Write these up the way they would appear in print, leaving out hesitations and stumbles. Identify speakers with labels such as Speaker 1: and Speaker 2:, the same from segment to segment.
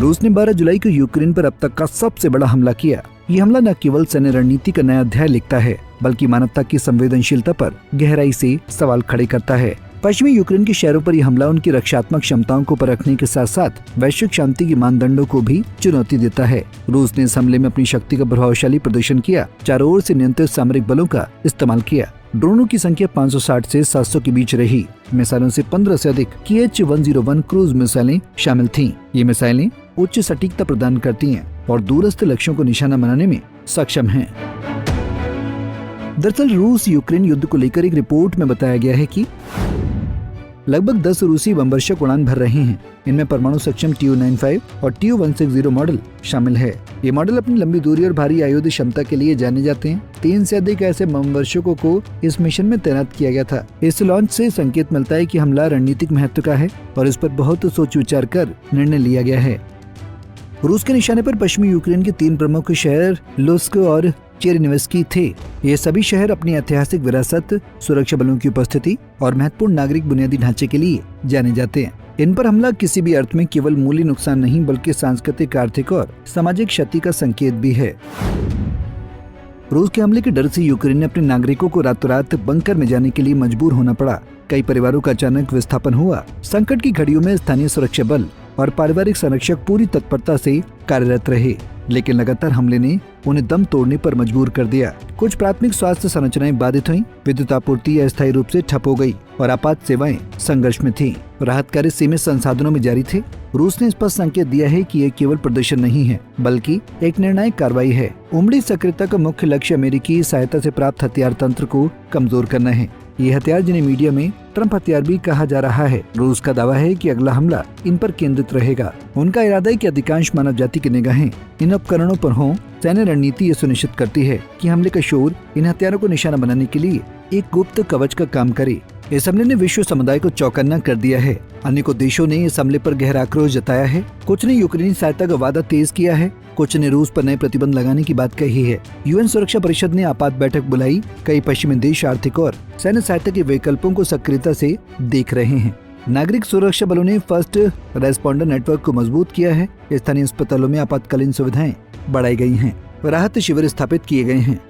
Speaker 1: रूस ने 12 जुलाई को यूक्रेन पर अब तक का सबसे बड़ा हमला किया। ये हमला न केवल सैन्य रणनीति का नया अध्याय लिखता है, बल्कि मानवता की संवेदनशीलता पर गहराई से सवाल खड़े करता है। पश्चिमी यूक्रेन के शहरों पर यह हमला उनकी रक्षात्मक क्षमताओं को परखने के साथ साथ वैश्विक शांति के मानदंडों को भी चुनौती देता है। रूस ने इस हमले में अपनी शक्ति का प्रभावशाली प्रदर्शन किया, चारों ओर से नियंत्रित सामरिक बलों का इस्तेमाल किया। ड्रोनों की संख्या 560 से 700 के बीच रही। मिसाइलों से 15 से अधिक Kh-101 क्रूज मिसाइलें शामिल थीं। ये मिसाइलें उच्च सटीकता प्रदान करती हैं और दूरस्थ लक्ष्यों को निशाना बनाने में सक्षम हैं। दरअसल रूस यूक्रेन युद्ध को लेकर एक रिपोर्ट में बताया गया है कि लगभग 10 रूसी बमवर्षक उड़ान भर रहे हैं। इनमें परमाणु सक्षम Tu-95 और Tu-160 मॉडल शामिल है। ये मॉडल अपनी लंबी दूरी और भारी आयुध क्षमता के लिए जाने जाते हैं। 3 से अधिक ऐसे बमवर्षकों को इस मिशन में तैनात किया गया था। इस लॉन्च से संकेत मिलता है कि हमला रणनीतिक महत्व का है और इस पर बहुत सोच विचार कर निर्णय लिया गया है। रूस के निशाने पर पश्चिमी यूक्रेन के 3 प्रमुख शहर लुस्क और चेरनिवस्की थे। ये सभी शहर अपनी ऐतिहासिक विरासत, सुरक्षा बलों की उपस्थिति और महत्वपूर्ण नागरिक बुनियादी ढांचे के लिए जाने जाते हैं। इन पर हमला किसी भी अर्थ में केवल मूल्य नुकसान नहीं, बल्कि सांस्कृतिक, आर्थिक और सामाजिक क्षति का संकेत भी है। रूस के हमले के डर से यूक्रेन ने अपने नागरिकों को रातों रात बंकर में जाने के लिए मजबूर होना पड़ा। कई परिवारों का अचानक विस्थापन हुआ। संकट की घड़ियों में स्थानीय सुरक्षा बल और पारिवारिक संरक्षक पूरी तत्परता से कार्यरत रहे, लेकिन लगातार हमले ने उन्हें दम तोड़ने पर मजबूर कर दिया। कुछ प्राथमिक स्वास्थ्य संरचनाएं बाधित हुईं, विद्युत आपूर्ति अस्थायी रूप से ठप हो गई और आपात सेवाएं संघर्ष में थीं। राहत कार्य सीमित संसाधनों में जारी थे। रूस ने स्पष्ट संकेत दिया है कि यह केवल प्रदर्शन नहीं है, बल्कि एक निर्णायक कार्रवाई है। उमड़ी सक्रियता का मुख्य लक्ष्य अमेरिकी सहायता से प्राप्त हथियार तंत्र को कमजोर करना है। ये हथियार, जिन्हें मीडिया में ट्रम्प हथियार भी कहा जा रहा है, रूस का दावा है कि अगला हमला इन पर केंद्रित रहेगा। उनका इरादा है कि अधिकांश मानव जाति की निगाहें इन उपकरणों पर हों। सैन्य रणनीति ये सुनिश्चित करती है कि हमले का शोर इन हथियारों को निशाना बनाने के लिए एक गुप्त कवच का काम करे। इस हमले ने विश्व समुदाय को चौकन्ना कर दिया है। अनेकों देशों ने इस हमले पर गहरा आक्रोश जताया है। कुछ ने यूक्रेनी सहायता का वादा तेज किया है, कुछ ने रूस पर नए प्रतिबंध लगाने की बात कही है। यूएन सुरक्षा परिषद ने आपात बैठक बुलाई। कई पश्चिमी देश आर्थिक और सैन्य सहायता के विकल्पों को सक्रियता से देख रहे हैं। नागरिक सुरक्षा बलों ने फर्स्ट रेस्पॉन्डर नेटवर्क को मजबूत किया है। स्थानीय अस्पतालों में आपातकालीन सुविधाएं बढ़ाई गई हैं, राहत शिविर स्थापित किए गए हैं।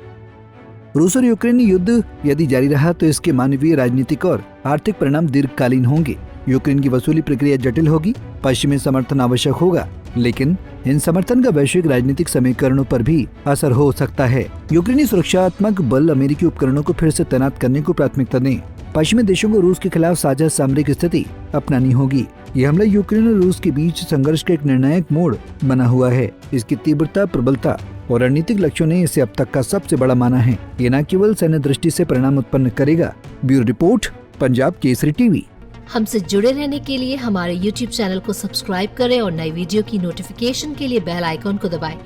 Speaker 1: रूस और यूक्रेन युद्ध यदि जारी रहा तो इसके मानवीय, राजनीतिक और आर्थिक परिणाम दीर्घकालीन होंगे। यूक्रेन की वसूली प्रक्रिया जटिल होगी, पश्चिमी समर्थन आवश्यक होगा, लेकिन इन समर्थन का वैश्विक राजनीतिक समीकरणों पर भी असर हो सकता है। यूक्रेनी सुरक्षात्मक बल अमेरिकी उपकरणों को फिर से तैनात करने को प्राथमिकता दें। पश्चिमी देशों को रूस के खिलाफ साझा सामरिक स्थिति अपनानी होगी। यह हमला यूक्रेन और रूस के बीच संघर्ष का एक निर्णायक मोड़ बना हुआ है। इसकी तीव्रता, प्रबलता और रणनीतिक लक्ष्यों ने इसे अब तक का सबसे बड़ा माना है। ये न केवल सैन्य दृष्टि से परिणाम उत्पन्न करेगा। Bureau report, Punjab Kesari TV.
Speaker 2: हमसे जुड़े रहने के लिए हमारे YouTube चैनल को सब्सक्राइब करें और नई वीडियो की नोटिफिकेशन के लिए बेल आइकॉन को दबाएं।